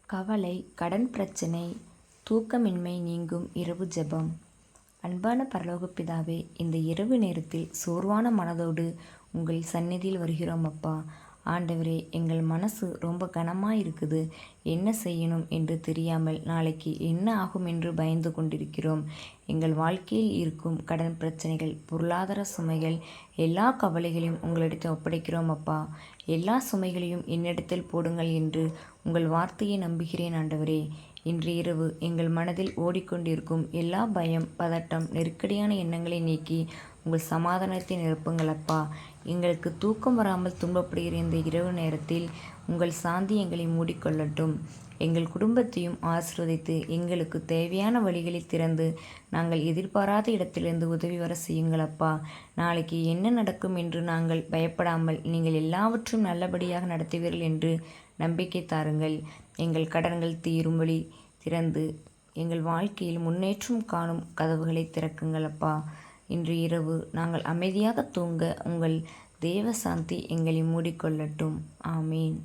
கவலை, கடன் பிரச்சனை, தூக்கமின்மை நீங்கும் இரவு ஜெபம். அன்பான பரலோக பிதாவே, இந்த இரவு நேரத்தில் சோர்வான மனதோடு உங்கள் சந்நிதியில் வருகிறோம் அப்பா. ஆண்டவரே, எங்கள் மனசு ரொம்ப கனமாக இருக்குது. என்ன செய்யணும் என்று தெரியாமல் நாளைக்கு என்ன ஆகும் என்று பயந்து கொண்டிருக்கிறோம். எங்கள் வாழ்க்கையில் இருக்கும் கடன் பிரச்சனைகள், பொருளாதார சுமைகள், எல்லா கவலைகளையும் உங்களிடத்தில் ஒப்படைக்கிறோம் அப்பா. எல்லா சுமைகளையும் என்னிடத்தில் போடுங்கள் என்று உங்கள் வார்த்தையை நம்புகிறேன் ஆண்டவரே. இன்று இரவு எங்கள் மனதில் ஓடிக்கொண்டிருக்கும் எல்லா பயம், பதட்டம், நெருக்கடியான எண்ணங்களை நீக்கி உங்கள் சமாதானத்தை நிரப்புங்கள் அப்பா. எங்களுக்கு தூக்கம் வராமல் துன்பப்படுகிற இந்த இரவு நேரத்தில் உங்கள் சாந்தி எங்களை மூடிக்கொள்ளட்டும். எங்கள் குடும்பத்தையும் ஆசீர்வதித்து எங்களுக்கு தேவையான வழிகளை திறந்து நாங்கள் எதிர்பாராத இடத்திலிருந்து உதவி வர செய்யுங்கள் அப்பா. நாளைக்கு என்ன நடக்கும் என்று நாங்கள் பயப்படாமல் நீங்கள் எல்லாவற்றும் நல்லபடியாக நடத்துவீர்கள் என்று நம்பிக்கை தாருங்கள். எங்கள் கடன்கள் தீரும் வழி திறந்து எங்கள் வாழ்க்கையில் முன்னேற்றம் காணும் கதவுகளை திறக்குங்கள் அப்பா. இன்று இரவு நாங்கள் அமைதியாக தூங்க உங்கள் தேவ சாந்தி எங்களை மூடிக்கொள்ளட்டும். ஆமீன்.